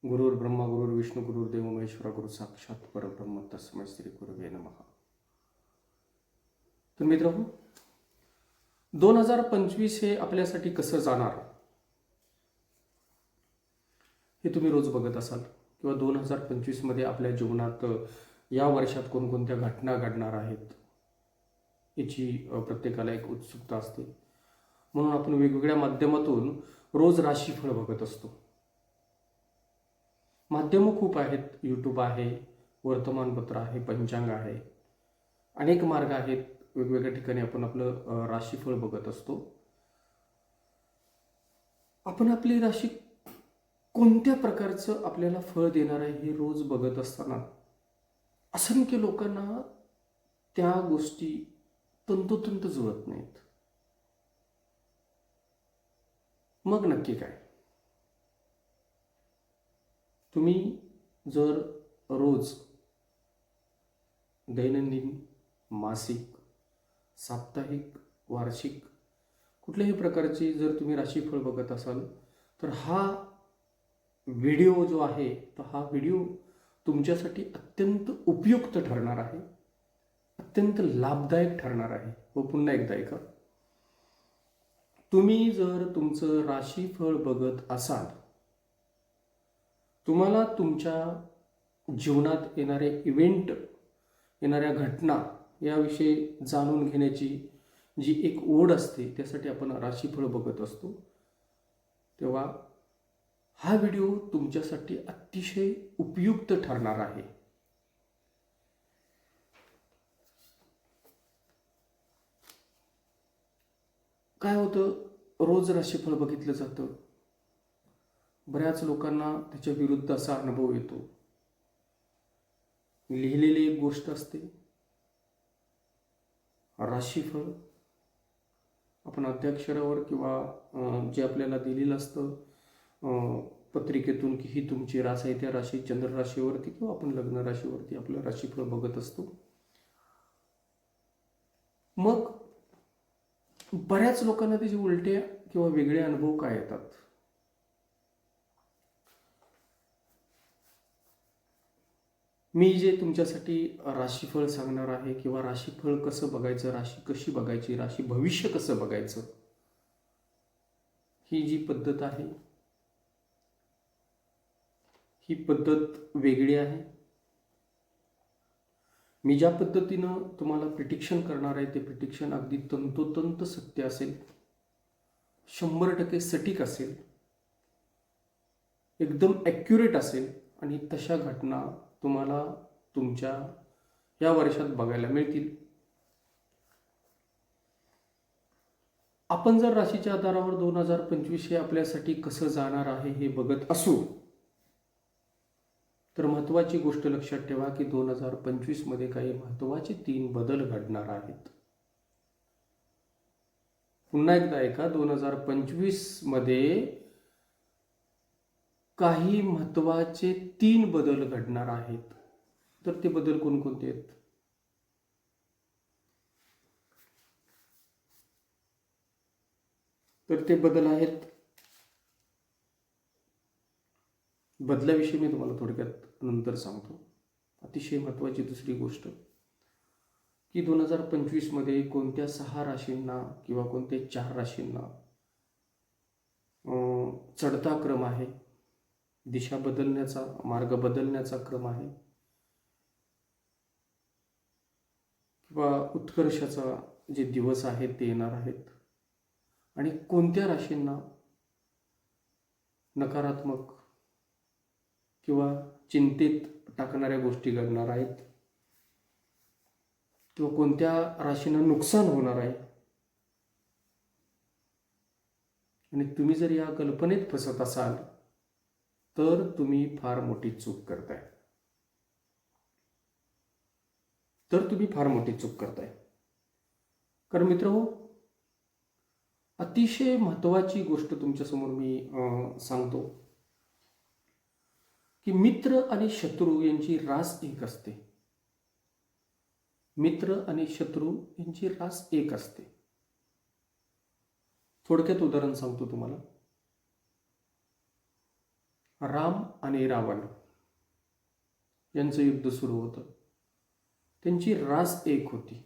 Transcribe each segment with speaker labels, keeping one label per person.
Speaker 1: गुरुर्ब्रह्मा गुरुर्विष्णू गुरुर्देव महेश्वरा गुरु साक्षात परब्रह्म तस्मै श्री गुरुवे नमः. तर मित्रांनो, 2025 हे आपल्यासाठी कसं जाणार हे तुम्ही रोज बघत असाल, किंवा 2025 मध्ये आपल्या जीवनात या वर्षात कोणकोणत्या घटना घडणार आहेत याची प्रत्येकाला एक उत्सुकता असते. म्हणून आपण वेगवेगळ्या माध्यमातून रोज राशीफळ बघत असतो. माध्यमं खूप आहेत. यूट्यूब आहे, वर्तमानपत्र आहे, पंचांग आहे, अनेक मार्ग आहेत. वेगवेगळ्या ठिकाणी आपण आपलं राशीफळ बघत असतो. आपण आपली राशी कोणत्या प्रकारचं आपल्याला फळ देणार आहे हे रोज बघत असताना असंख्य लोकांना त्या गोष्टी तंतोतंत जुळत नाहीत. मग नक्की काय? तुम्ही जर रोज दैनंदिन, मासिक, साप्ताहिक, वार्षिक कुठल्याही प्रकारची जर तुम्ही राशीफळ बघत असाल तर हा व्हिडिओ जो आहे तर हा व्हिडिओ तुमच्यासाठी अत्यंत उपयुक्त ठरणार आहे, अत्यंत लाभदायक ठरणार आहे. व पुन्हा एकदा ऐका, तुम्ही जर तुमचं राशीफळ बघत असाल, तुम्हाला तुमच्या जीवनात येणारे इव्हेंट, येणाऱ्या घटना याविषयी जाणून घेण्याची जी एक ओढ असते, त्यासाठी आपण राशीफळ बघत असतो. तेव्हा हा व्हिडिओ तुमच्यासाठी अतिशय उपयुक्त ठरणार आहे. काय होतं, रोज राशीफळ बघितलं जातं, बऱ्याच लोकांना त्याच्या विरुद्ध असा अनुभव येतो. लिहिलेली एक गोष्ट असते राशीफळ, आपण अध्याक्षरावर किंवा जे आपल्याला दिलेलं असतं पत्रिकेतून की ही तुमची रास आहे, त्या राशी चंद्र राशीवरती किंवा आपण लग्न राशीवरती आपलं राशीफळ बघत असतो. मग बऱ्याच लोकांना त्याचे उलटे किंवा वेगळे अनुभव काय येतात. मी जे तुमच्यासाठी राशीफळ सांगणार आहे किंवा राशीफळ कसं बघायचं, राशी कशी बघायची, राशी भविष्य कसं बघायचं, ही जी पद्धत आहे ही पद्धत वेगळी आहे. मी ज्या पद्धतीनं तुम्हाला प्रिडिक्शन करणार आहे ते प्रिडिक्शन अगदी तंतोतंत सत्य असेल, 100% सटीक असेल, एकदम ॲक्युरेट असेल आणि तशा घटना तुम्हाला तुमच्या या वर्षात बघायला मिळतील. आपण जर राशीच्या आधारावर 2025 हे आपल्यासाठी कसं जाणार आहे हे बघत असू तर महत्त्वाची गोष्ट लक्षात ठेवा की 2025 मध्ये काही महत्त्वाचे 3 बदल घडणार आहेत. पुन्हा एकदा ऐका, 2025 मध्ये काही महत्त्वाचे 3 बदल घडणार आहेत. तर ते बदल कोणकोणते आहेत? तर ते बदल आहेत, बदलाविषयी मी तुम्हाला थोडक्यात नंतर सांगतो. अतिशय महत्त्वाची दुसरी गोष्ट की 2025 मध्ये कोणत्या 6 राशींना किंवा कोणत्या 4 राशींना चढता क्रम आहे, दिशा बदलण्याचा, मार्ग बदलण्याचा क्रम आहे, किंवा उत्कर्षाचा जे दिवस आहेत ते येणार आहेत, आणि कोणत्या राशींना नकारात्मक किंवा चिंतेत टाकणाऱ्या गोष्टी घडणार आहेत, किंवा कोणत्या राशींना नुकसान होणार आहे. आणि तुम्ही जर या कल्पनेत फसत असाल तर तुम्ही फार मोठी चूक करताय. कारण मित्रहो, अतिशय महत्त्वाची गोष्ट तुमच्यासमोर मी सांगतो की मित्र आणि शत्रू यांची रास एक असते. मित्र आणि शत्रू यांची रास एक असते. थोडक्यात उदाहरण सांगतो तुम्हाला. राम आणि रावण यांचं युद्ध सुरू होतं. त्यांची रास एक होती.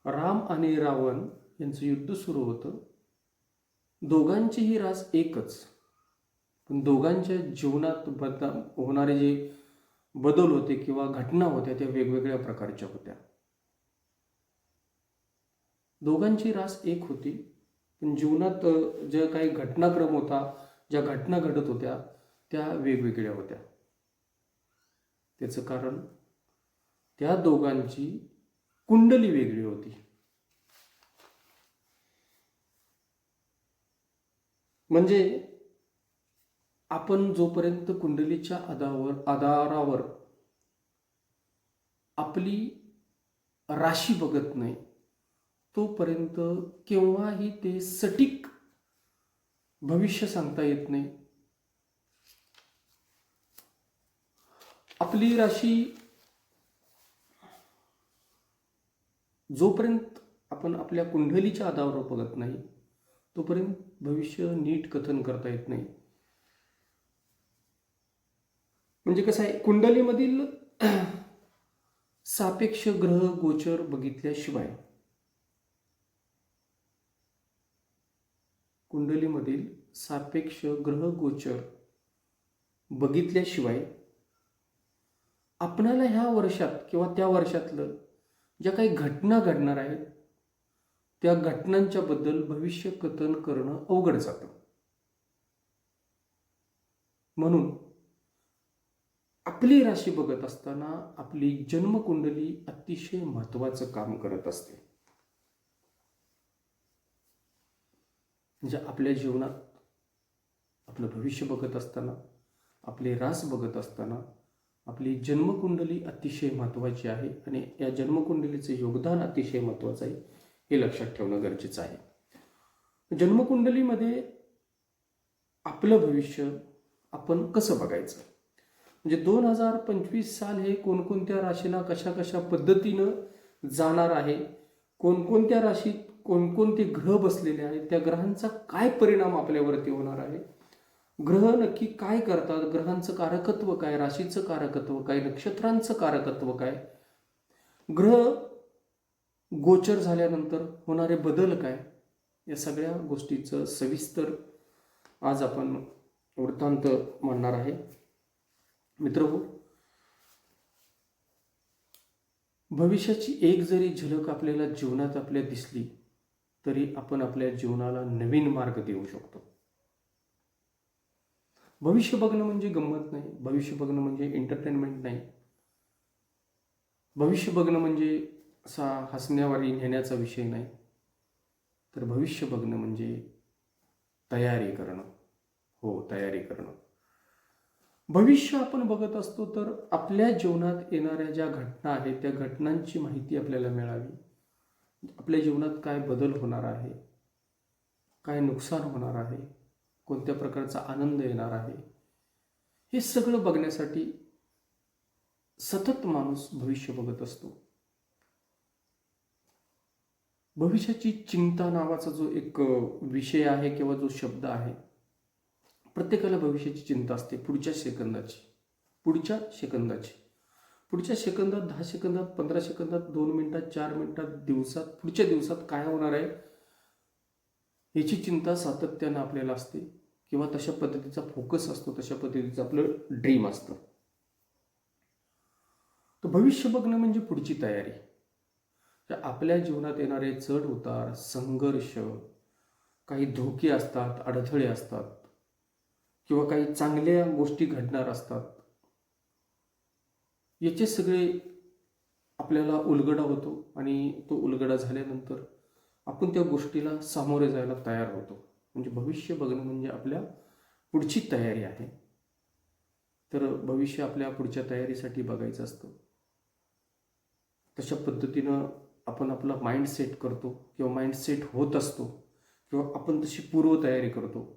Speaker 1: राम आणि रावण यांचं युद्ध सुरू होतं. दोघांचीही रास एकच, पण दोघांच्या जीवनात होणारे जे बदल होते किंवा घटना होत्या त्या वेगवेगळ्या प्रकारच्या होत्या. दोघांची रास एक होती, पण जीवनात जे काही घटनाक्रम होता, ज्या घटना घडत होत्या त्या वेगवेगळ्या होत्या. त्याचं कारण त्या दोघांची कुंडली वेगळी होती. म्हणजे आपण जोपर्यंत कुंडलीच्या आधारावर आपली राशी बघत नाही तोपर्यंत केव्हाही ते सटीक भविष्य सांगता येत नाही. आपली राशी जोपर्यंत आपण आपल्या कुंडलीच्या आधारावर बघत नाही तोपर्यंत भविष्य नीट कथन करता येत नाही. म्हणजे कसं आहे, कुंडलीमधील सापेक्ष ग्रह गोचर बघितल्याशिवाय, कुंडलीमधील सापेक्ष ग्रह गोचर बघितल्याशिवाय आपणाला ह्या वर्षात किंवा त्या वर्षातलं ज्या काही घटना घडणार आहेत त्या घटनांच्या बद्दल भविष्य कथन करणं अवघड जातं. म्हणून आपली राशी बघत असताना आपली जन्मकुंडली अतिशय महत्त्वाचं काम करत असते. म्हणजे आपल्या जीवनात आपलं भविष्य बघत असताना, आपली रास बघत असताना आपली जन्मकुंडली अतिशय महत्त्वाची आहे आणि या जन्मकुंडलीचे योगदान अतिशय महत्त्वाचं आहे हे लक्षात ठेवणं गरजेचं आहे. जन्मकुंडलीमध्ये आपलं भविष्य आपण कसं बघायचं, म्हणजे 2025 साल हे कोणकोणत्या राशीला कशा कशा पद्धतीनं जाणार आहे, कोणकोणत्या राशीत कोणकोणते ग्रह बसलेले आहेत, त्या ग्रहांचा काय परिणाम आपल्यावरती होणार आहे, ग्रह नक्की काय करतात, ग्रहांचं कारकत्व काय, राशीचं कारकत्व काय, नक्षत्रांचं कारकत्व काय, ग्रह गोचर झाल्यानंतर होणारे बदल काय, या सगळ्या गोष्टीचं सविस्तर आज आपण वृत्तांत मांडणार आहे. मित्रहो, भविष्याची एक जरी झलक आपल्याला जीवनात आपल्या दिसली तरी आपण आपल्या जीवनाला नवीन मार्ग देऊ शकतो. भविष्य बघणं म्हणजे गंमत नाही, भविष्य बघणं म्हणजे एंटरटेनमेंट नाही, भविष्य बघणं म्हणजे असा हसण्यावारी नेण्याचा विषय नाही, तर भविष्य बघणं म्हणजे तयारी करणं. हो, तयारी करणं. भविष्य आपण बघत असतो तर आपल्या जीवनात येणाऱ्या ज्या घटना आहेत त्या घटनांची माहिती आपल्याला मिळावी. आपल्या जीवनात काय बदल होणार आहे, काय नुकसान होणार आहे, कोणत्या प्रकारचा आनंद येणार आहे, हे सगळं बघण्यासाठी सतत माणूस भविष्य बघत असतो. भविष्याची चिंता नावाचा जो एक विषय आहे किंवा जो शब्द आहे, प्रत्येकाला भविष्याची चिंता असते. पुढच्या सेकंदाची, पुढच्या सेकंदात, 10 सेकंदात, 15 सेकंदात, 2 मिनिटात, 4 मिनिटात, दिवसात, पुढच्या दिवसात काय होणार आहे याची चिंता सातत्यानं आपल्याला असते किंवा तशा पद्धतीचा फोकस असतो, तशा पद्धतीचं आपलं ड्रीम असतं. तर भविष्य बघणं म्हणजे पुढची तयारी. आपल्या जीवनात येणारे चढ उतार, संघर्ष, काही धोके असतात, अडथळे असतात किंवा काही चांगल्या गोष्टी घडणार असतात, याचे सगळे आपल्याला उलगडा होतो आणि तो उलगडा झाल्यानंतर आपण त्या गोष्टीला सामोरे जायला तयार होतो. म्हणजे भविष्य बघणं म्हणजे आपल्या पुढची तयारी आहे. तर भविष्य आपल्या पुढच्या तयारीसाठी बघायचं असतं. तशा पद्धतीनं आपण आपला माइंड सेट करतो किंवा माइंड सेट होत असतो किंवा आपण तशी पूर्वतयारी करतो.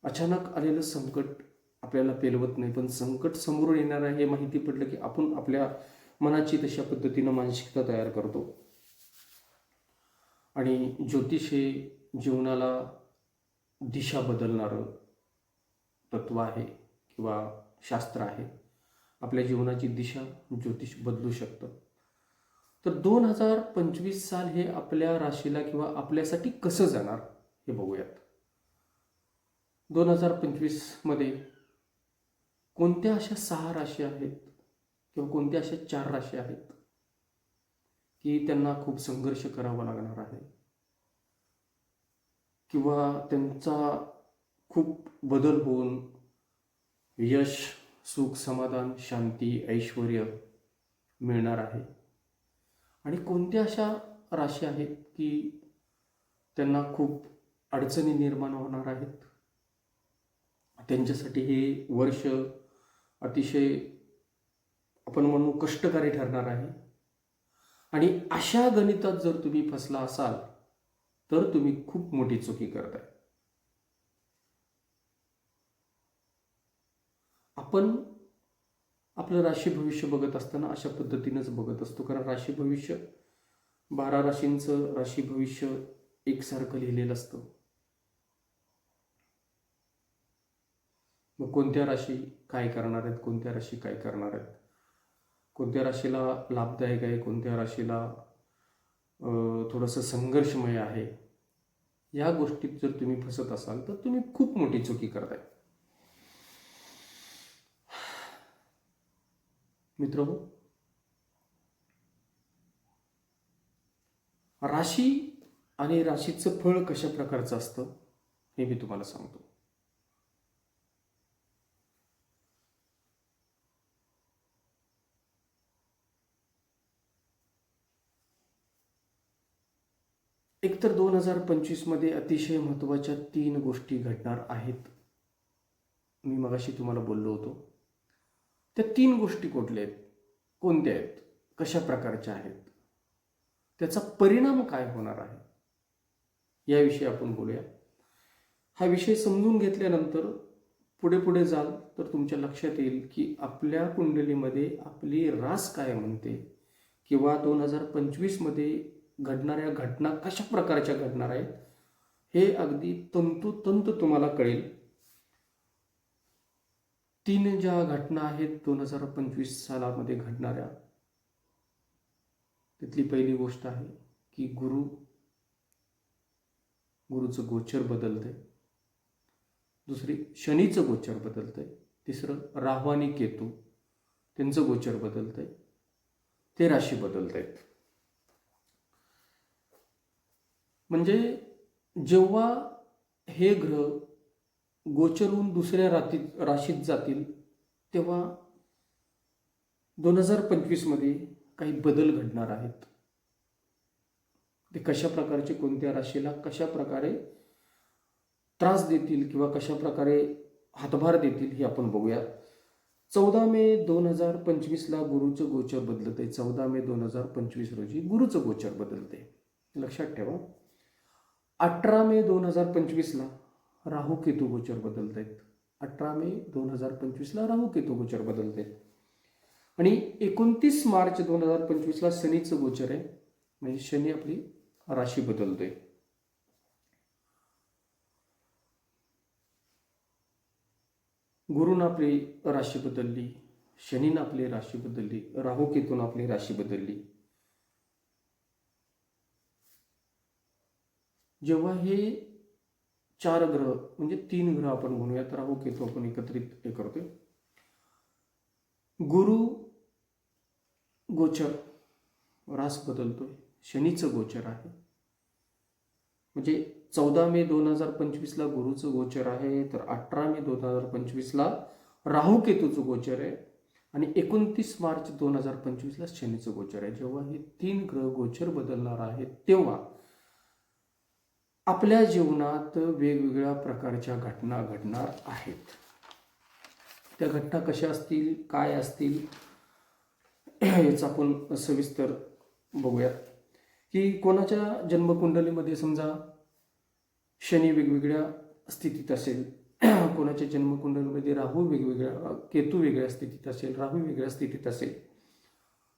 Speaker 1: अचानक आलेलं संकट आपल्याला पेलवत नाही, पण संकट समोर येणार आहे हे माहिती पडलं की आपण आपल्या मनाची तशा पद्धतीनं मानसिकता तयार करतो. आणि ज्योतिष हे जीवनाला दिशा बदलणारं, तत्व आहे किंवा शास्त्र आहे. आपल्या जीवनाची दिशा ज्योतिष बदलू शकतं. तर 2025 साल हे आपल्या राशीला किंवा आपल्यासाठी कसं जाणार हे बघूयात. 2025 मध्ये कोणत्या अशा 6 राशी आहेत किंवा कोणत्या अशा 4 राशी आहेत की त्यांना खूप संघर्ष करावा लागणार आहे किंवा त्यांचा खूप बदल होऊन यश, सुख, समाधान, शांती, ऐश्वर्य मिळणार आहे. आणि कोणत्या अशा राशी आहेत की त्यांना खूप अडचणी निर्माण होणार आहेत. त्यांच्यासाठी हे वर्ष अतिशय आपण म्हणू कष्टकारी ठरणार आहे. आणि अशा गणितात जर तुम्ही फसला असाल तर तुम्ही खूप मोठी चुकी करताय. आपण आपलं राशी भविष्य बघत असताना अशा पद्धतीनेच बघत असतो, कारण राशी भविष्य 12 राशींचं राशी भविष्य एकसारखं लिहिलेलं असतं. मग कोणत्या राशी काय करणार आहेत, कोणत्या राशी काय करणार आहेत, कोणत्या राशीला लाभदायक आहे, कोणत्या राशीला थोडंसं संघर्षमय आहे, या गोष्टीत जर तुम्ही फसत असाल तर तुम्ही खूप मोठी चुकी करताय. मित्रहो, राशी आणि राशीचं फळ कशा प्रकारचं असतं हे मी तुम्हाला सांगतो. एकतर 2025 मध्ये अतिशय महत्त्वाच्या 3 गोष्टी घडणार आहेत. मी मगाशी तुम्हाला बोललो होतो. त्या 3 गोष्टी कुठल्या आहेत, कोणत्या आहेत, कशा प्रकारच्या आहेत, त्याचा परिणाम काय होणार आहे, याविषयी आपण बोलूया. हा विषय समजून घेतल्यानंतर पुढे पुढे जाल तर तुमच्या लक्षात येईल की आपल्या कुंडलीमध्ये आपली रास काय म्हणते किंवा 2025 मध्ये घडणाऱ्या घटना कशा प्रकारच्या घडणार आहेत हे अगदी तंतोतंत तुम्हाला कळेल. 3 ज्या घटना आहेत 2025 सालामध्ये घडणाऱ्या, तिथली पहिली गोष्ट आहे की गुरुचं गोचर बदलतंय. दुसरी शनीचं गोचर बदलतंय. तिसरं राहू आणि केतू त्यांचं गोचर बदलतंय, ते राशी बदलतायत. म्हणजे जेव्हा हे ग्रह गोचरून दुसऱ्या राशीत जातील तेव्हा 2025 मध्ये काही बदल घडणार आहेत. ते कशा प्रकारचे, कोणत्या राशीला कशा प्रकारे त्रास देतील किंवा कशा प्रकारे हातभार देतील हे आपण बघूया. 14 मे 2025 ला गुरुचं गोचर बदलतंय. 14 मे 2025 रोजी गुरुचं गोचर बदलतंय, लक्षात ठेवा. 18 मे 2025 ला राहू केतू गोचर बदलत आहेत. 18 मे 2025 ला राहू केतू गोचर बदलत आहेत. आणि 29 मार्च 2025 ला शनीचं गोचर आहे, म्हणजे शनी आपली राशी बदलतोय. गुरुनं आपली राशी बदलली, शनीनं आपली राशी बदलली, राहू केतून आपली राशी बदलली. जेव्हा हे 4 ग्रह म्हणजे 3 ग्रह आपण म्हणूयात, राहू केतू आपण एकत्रित हे करतोय. गुरु गोचर रास बदलतोय, शनीचं गोचर आहे. म्हणजे 14 मे 2025 ला गुरुचं गोचर आहे, तर 18 मे 2025 ला राहू केतूचं गोचर आहे आणि 29 मार्च 2025 ला शनीचं गोचर आहे. जेव्हा हे 3 ग्रह गोचर बदलणार आहेत तेव्हा आपल्या जीवनात वेगवेगळ्या प्रकारच्या घटना घडणार आहेत. त्या घटना कशा असतील, काय असतील, याचा आपण सविस्तर बघूयात. की कोणाच्या जन्मकुंडलीमध्ये समजा शनी वेगवेगळ्या स्थितीत असेल, कोणाच्या जन्मकुंडलीमध्ये राहू वेगवेगळ्या, केतू वेगळ्या स्थितीत असेल, राहू वेगळ्या स्थितीत असेल,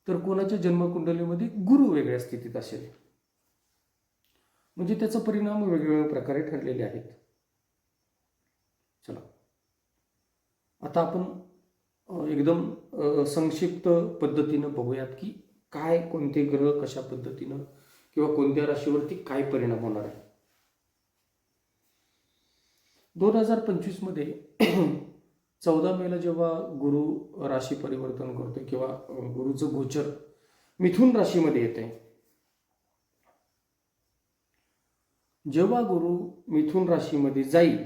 Speaker 1: तर कोणाच्या जन्मकुंडलीमध्ये गुरु वेगळ्या स्थितीत असेल. म्हणजे त्याचा परिणाम वेगवेगळ्या प्रकारे ठरलेले आहेत. चला, आता आपण एकदम संक्षिप्त पद्धतीनं बघूयात की काय कोणते ग्रह कशा पद्धतीनं किंवा कोणत्या राशीवरती काय परिणाम होणार आहे. 2025 मध्ये 14 मेला जेव्हा गुरु राशी परिवर्तन करतोय किंवा गुरुचं गोचर मिथुन राशीमध्ये येते, जेव्हा गुरु मिथुन राशीमध्ये जाईल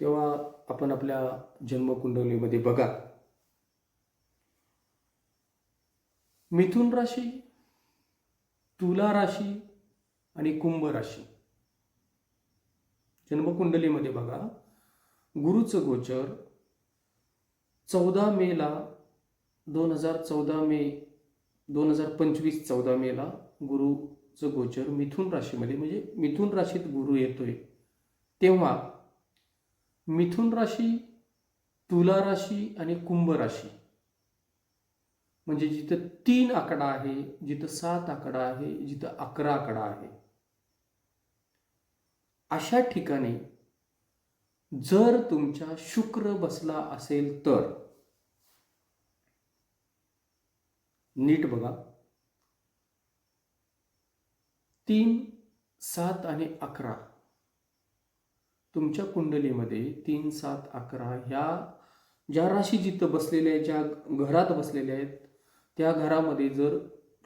Speaker 1: तेव्हा आपण आपल्या जन्मकुंडलीमध्ये बघा, मिथुन राशी, तुला राशी आणि कुंभ राशी जन्मकुंडलीमध्ये बघा, गुरुचं गोचर 14 मेला 2025 14 मेला गुरुचं गोचर मिथुन राशीमध्ये, म्हणजे मिथुन राशीत गुरु येतोय तेव्हा मिथुन राशी, तुला राशी आणि कुंभ राशी, म्हणजे जिथं 3 आकडा आहे, जिथं 7 आकडा आहे, जिथं 11 आकडा आहे, अशा ठिकाणी जर तुमच्या शुक्र बसला असेल तर नीट बघा, 3, 7 आणि 11 तुमच्या कुंडलीमध्ये 3, 7, 11 ह्या ज्या राशी जिथं बसलेल्या आहेत, ज्या घरात बसलेल्या आहेत, त्या घरामध्ये जर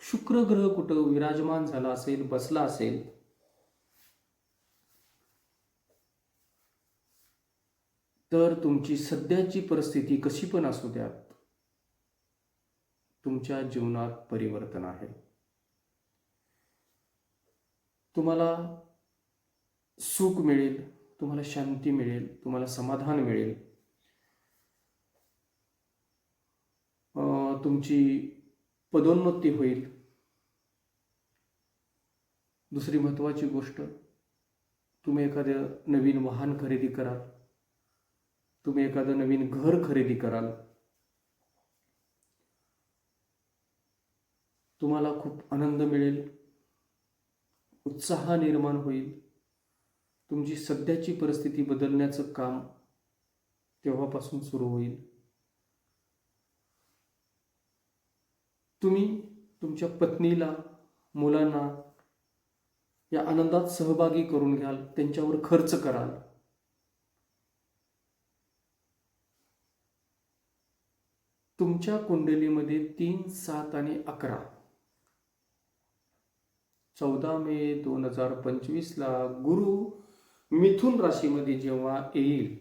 Speaker 1: शुक्र ग्रह कुठं विराजमान झाला असेल, बसला असेल, तर तुमची सध्याची परिस्थिती कशी पण असू द्यात, तुमच्या जीवनात परिवर्तन आहे. तुम्हाला सुख मिळेल, तुम्हाला शांती मिळेल, तुम्हाला समाधान मिळेल, तुमची पदोन्नती होईल. दुसरी महत्त्वाची गोष्ट, तुम्ही एखादं नवीन वाहन खरेदी कराल, तुम्ही एखादं नवीन घर खरेदी कराल, तुम्हाला खूप आनंद मिळेल, उत्साह निर्माण होईल. तुमची सध्याची परिस्थिती बदलण्याचं काम तेव्हापासून सुरू होईल. तुम्ही तुमच्या पत्नीला, मुलांना या आनंदात सहभागी करून घ्याल, त्यांच्यावर खर्च कराल. तुमच्या कुंडलीमध्ये 3, 7 आणि 11 14 मे 2025ला गुरु मिथुन राशीमध्ये जेव्हा येईल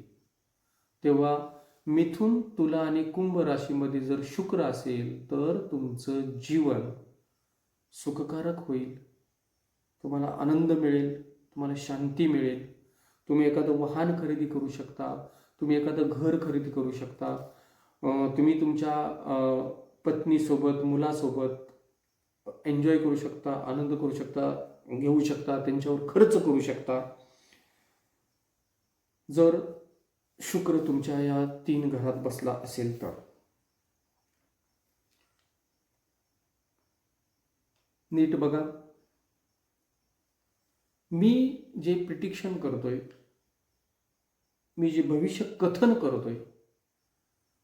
Speaker 1: तेव्हा मिथुन, तुला आणि कुंभ राशीमध्ये जर शुक्र असेल तर तुमचं जीवन सुखकारक होईल. तुम्हाला आनंद मिळेल, तुम्हाला शांती मिळेल. तुम्ही एखादं वाहन खरेदी करू शकता, तुम्ही एखादं घर खरेदी करू शकता, तुम्ही तुमच्या पत्नीसोबत, मुलासोबत एन्जॉय करू शकता, आनंद करू शकता, घेऊ शकता, त्यांच्यावर खर्च करू शकता. जर शुक्र तुमच्या या 3 घरात बसला असेल तर. नीट बघा, मी जे प्रिडिक्शन करतोय, मी जे भविष्य कथन करतोय,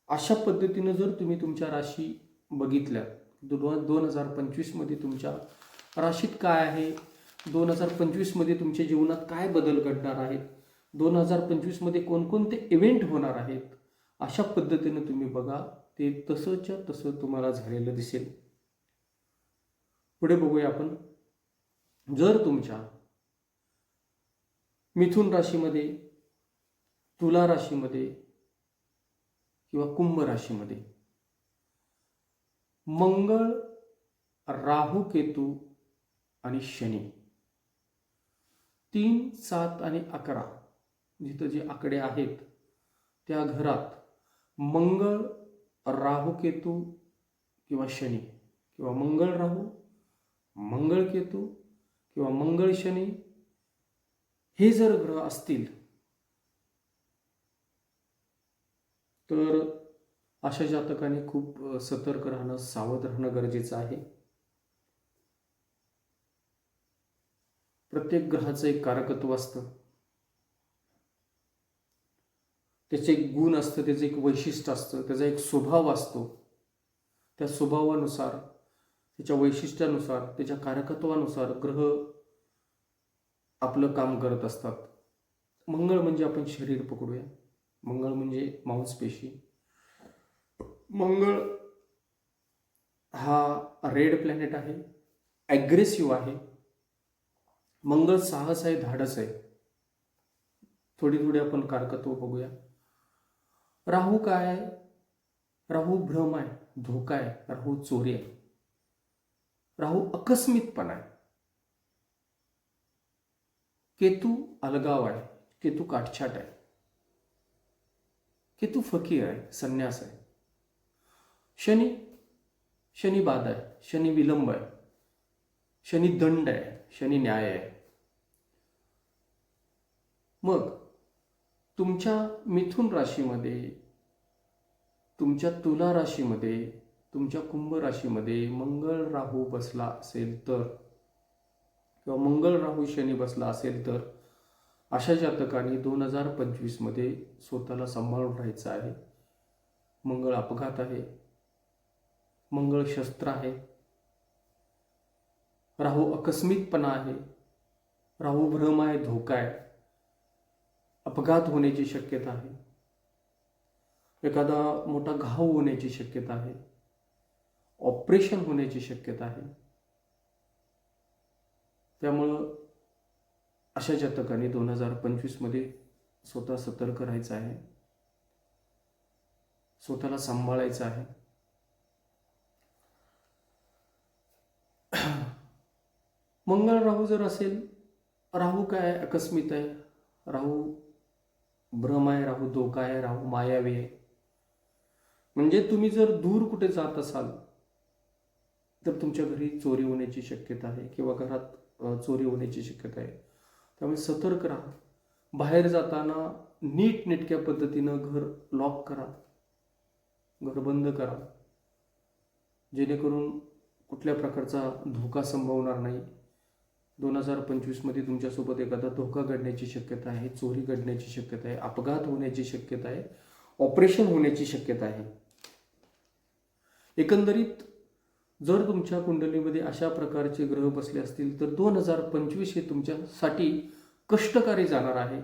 Speaker 1: अशा पद्धतीनं जर तुम्ही तुमच्या राशी बघितल्या, 2025 मध्ये तुमच्या राशीत काय आहे, 2025 मध्ये तुमच्या जीवनात काय बदल घडणार आहेत, 2025 मध्ये कोणकोणते इव्हेंट होणार आहेत, अशा पद्धतीनं तुम्ही बघा, ते तसंच्या तसं तुम्हाला झालेलं दिसेल. पुढे बघूया आपण. जर तुमच्या मिथुन राशीमध्ये, तुला राशीमध्ये किंवा कुंभ राशीमध्ये मंगळ, राहू, केतू आणि शनी 3, 7 आणि 11 जिथं जे आकडे आहेत त्या घरात मंगळ, राहू, केतू किंवा शनी किंवा मंगळ राहू, मंगळ केतू किंवा मंगळ शनी हे जर ग्रह असतील तर अशा जातकाने खूप सतर्क राहणं, सावध राहणं गरजेचं आहे. प्रत्येक ग्रहाचं एक कारकत्व असतं. त्याचं एक गुण असतं, त्याचं एक वैशिष्ट्य असतं, त्याचा एक स्वभाव असतो. त्या स्वभावानुसार, त्याच्या वैशिष्ट्यानुसार, त्याच्या कारकत्वानुसार ग्रह आपलं काम करत असतात. मंगळ म्हणजे आपण शरीर पकडूया. मंगळ म्हणजे मांसपेशी. मंगळ हा रेड प्लॅनेट आहे, ॲग्रेसिव्ह आहे. मंगळ साहस आहे, धाडस आहे. थोडी आपण कारकत्व बघूया. राहू काय आहे? राहू भ्रम आहे, धोका आहे, राहू चोरी आहे, राहू आकस्मितपणा आहे. केतू अलगाव आहे, केतू काटछाट आहे, केतू फकीर आहे, संन्यास आहे. शनी बाद आहे, शनी विलंब आहे, शनी दंड आहे, शनी न्याय आहे. मग तुमच्या मिथुन राशीमध्ये, तुमच्या तुला राशीमध्ये, तुमच्या कुंभ राशीमध्ये मंगळ राहू बसला असेल तर, किंवा मंगळ राहू शनी बसला असेल तर, अशा जातकांनी 2025 मध्ये स्वतःला सांभाळून राहायचं आहे. मंगळ अपघात आहे, मंगळ शस्त्र आहे, राहू आकस्मिकपणा आहे, राहू भ्रम आहे, धोका आहे, अपघात होण्याची शक्यता आहे, एखादा मोठा घाव होण्याची शक्यता आहे, ऑपरेशन होण्याची शक्यता आहे. त्यामुळं अशा जातकांनी 2025 मध्ये स्वतः सतर्क राहायचं आहे, स्वतःला सांभाळायचं आहे. मंगळ राहू जर असेल, राहू काय आहे? आकस्मित आहे, राहू भ्रम आहे, राहू धोका आहे, राहू मायावी आहे. म्हणजे तुम्ही जर दूर कुठे जात असाल तर तुमच्या घरी चोरी होण्याची शक्यता आहे, किंवा घरात चोरी होण्याची शक्यता आहे. त्यामुळे सतर्क राहा. बाहेर जाताना नीटनेटक्या पद्धतीनं घर लॉक करा, घर बंद करा, जेणेकरून कुठल्या प्रकारचा धोका संभवणार नाही. 2025 मध्ये तुमच्यासोबत एखादा धोका घडण्याची शक्यता आहे, चोरी घडण्याची शक्यता आहे, अपघात होण्याची शक्यता आहे, ऑपरेशन होण्याची शक्यता आहे. एकंदरीत जर तुमच्या कुंडलीमध्ये अशा प्रकारचे ग्रह बसले असतील तर 2025 हे तुमच्यासाठी कष्टकारी जाणार आहे,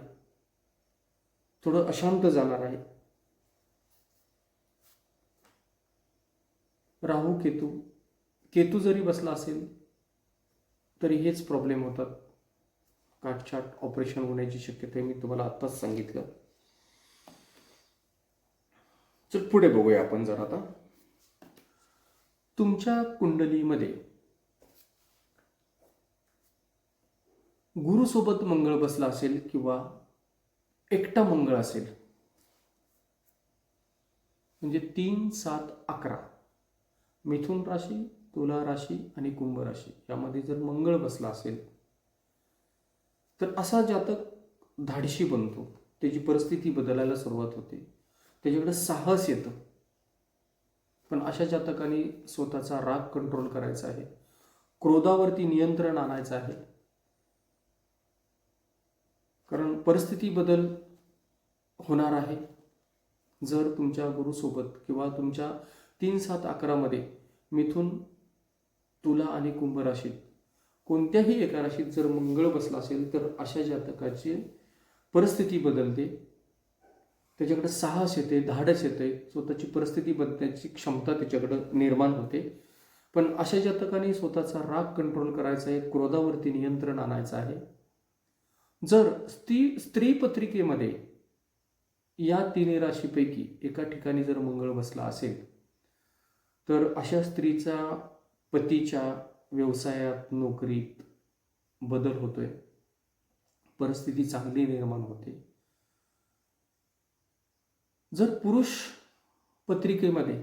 Speaker 1: थोडं अशांत जाणार आहे. राहू केतू जरी बसला असेल तरी हेच प्रॉब्लेम होतात, काटछाट, ऑपरेशन होण्याची शक्यता आहे. मी तुम्हाला आत्ताच सांगितलं. चल पुढे बघूया आपण जरा. आता तुमच्या कुंडलीमध्ये गुरुसोबत मंगळ बसला असेल किंवा एकटा मंगळ असेल, म्हणजे 3, 7, 11 मिथुन राशी, तुला राशी आणि कुंभ राशी यामध्ये जर मंगळ बसला असेल तर असा जातक धाडशी बनतो, त्याची परिस्थिती बदलायला सुरुवात होते, त्याच्याकडे साहस येतं. पण अशा जातकांनी स्वतःचा राग कंट्रोल करायचा आहे, क्रोधावरती नियंत्रण आणायचं आहे. कारण परिस्थिती बदल होणार आहे. जर तुमच्या गुरुसोबत किंवा तुमच्या 3, 7, 11 मध्ये मिथुन, तुला आणि कुंभ राशीत कोणत्याही एका राशीत जर मंगळ बसला असेल तर अशा जातकाची परिस्थिती बदलते, त्याच्याकडे साहस येते, धाडस येते, स्वतःची परिस्थिती बदलण्याची क्षमता त्याच्याकडे निर्माण होते. पण अशा जातकाने स्वतःचा राग कंट्रोल करायचा आहे, क्रोधावरती नियंत्रण आणायचं आहे. जर स्त्री पत्रिकेमध्ये या 3 राशीपैकी एका ठिकाणी जर मंगळ बसला असेल तर अशा स्त्रीचा पतीच्या व्यवसायात, नोकरीत बदल होतोय, परिस्थिती चांगली निर्माण होते. जर पुरुष पत्रिकेमध्ये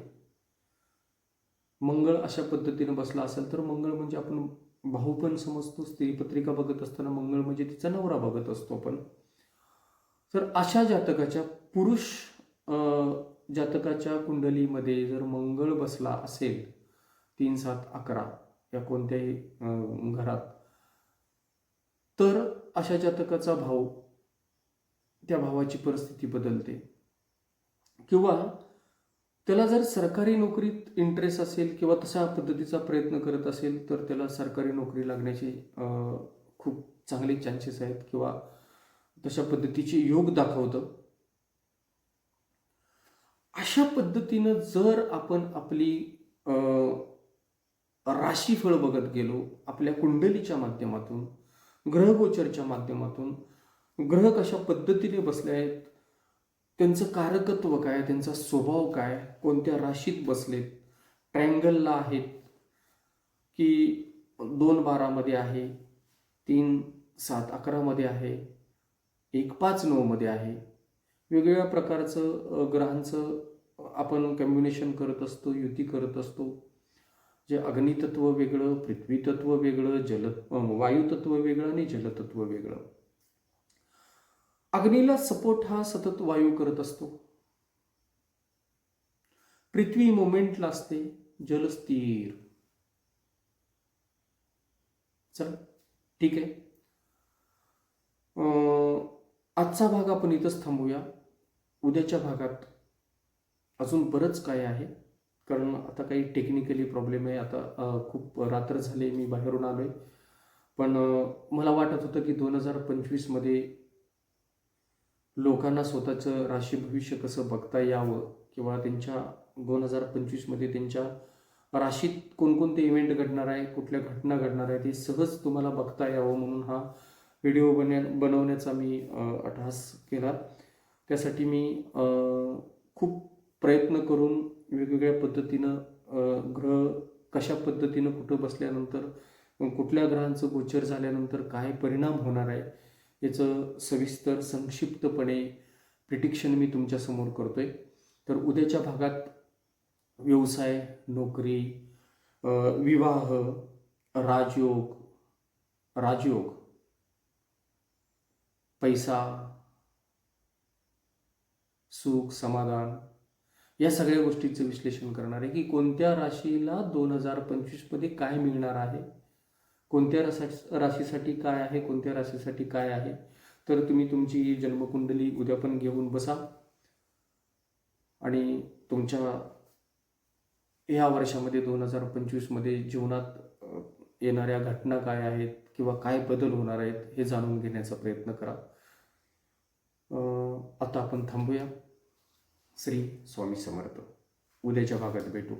Speaker 1: मंगळ अशा पद्धतीने बसला असेल तर मंगळ म्हणजे आपण भाऊ पण समजतो. स्त्री पत्रिका बघत असताना मंगळ म्हणजे तिचा नवरा बघत असतो. पण तर अशा जातकाच्या पुरुष जातकाच्या कुंडलीमध्ये जर मंगळ बसला असेल 3, 7, 11 या कोणत्याही घरात, तर अशा जातकाचा भाऊ, त्या भावाची परिस्थिती बदलते. किंवा त्याला जर सरकारी नोकरीत इंटरेस्ट असेल किंवा तशा पद्धतीचा प्रयत्न करत असेल तर त्याला सरकारी नोकरी लागण्याची खूप चांगले चान्सेस आहेत किंवा तशा पद्धतीचे योग दाखवतं. अशा पद्धतीनं जर आपण आपली राशीफळ बघत गेलो आपल्या कुंडलीच्या माध्यमातून, ग्रहगोचरच्या माध्यमातून, ग्रह कशा पद्धतीने बसले आहेत, त्यांचं कारकत्व काय, त्यांचा स्वभाव काय, कोणत्या राशीत बसलेत, ट्रँगलला आहेत की 2-12 आहे, 3-7-11 आहे, 1-5-9 आहे, वेगवेगळ्या प्रकारचं ग्रहांचं आपण कॉम्बिनेशन करत असतो, युती करत असतो. जे अग्नितत्व वेगळं, पृथ्वी तत्व वेगळं, वायुतत्व वेगळं आणि जलतत्व वेगळं. अग्नीला सपोर्ट हा सतत वायू करत असतो. पृथ्वी मोमेंटला असते, जल स्थिर. चला ठीक आहे. आजचा भाग आपण इथंच थांबूया. उद्याच्या भागात अजून बरंच काय आहे, कारण आता काही टेक्निकली प्रॉब्लेम आहे. आता खूप रात्र झाली, मी बाहेरून आलो आहे. पण मला वाटत होतं की 2025मध्ये लोकांना स्वतःचं राशी भविष्य कसं बघता यावं किंवा त्यांच्या 2025मध्ये त्यांच्या राशीत कोणकोणते इव्हेंट घडणार आहे, कुठल्या घटना घडणार आहेत, हे सहज तुम्हाला बघता यावं म्हणून हा व्हिडिओ बनवण्याचा मी अट्टहास केला. त्यासाठी मी खूप प्रयत्न करून वेगवेगळ्या पद्धतीनं ग्रह कशा पद्धतीनं कुठं बसल्यानंतर, कुठल्या ग्रहांचं गोचर झाल्यानंतर काय परिणाम होणार आहे याचं सविस्तर संक्षिप्तपणे प्रिडिक्शन मी तुमच्यासमोर करतोय. तर उद्याच्या भागात व्यवसाय, नोकरी, विवाह, राजयोग, पैसा, सुख, समाधान या सगळ्या गोष्टींचं विश्लेषण करणार आहे की कोणत्या राशीला 2025मध्ये काय मिळणार आहे, कोणत्या राशीसाठी काय आहे, कोणत्या राशीसाठी काय आहे. तर तुम्ही तुमची जन्मकुंडली उद्या पण घेऊन बसा आणि तुमच्या या वर्षामध्ये 2025मध्ये जीवनात येणाऱ्या घटना काय आहेत किंवा काय बदल होणार आहेत हे जाणून घेण्याचा प्रयत्न करा. आता आपण थांबूया. श्री स्वामी समर्थ. उद्याच्या भागात भेटू.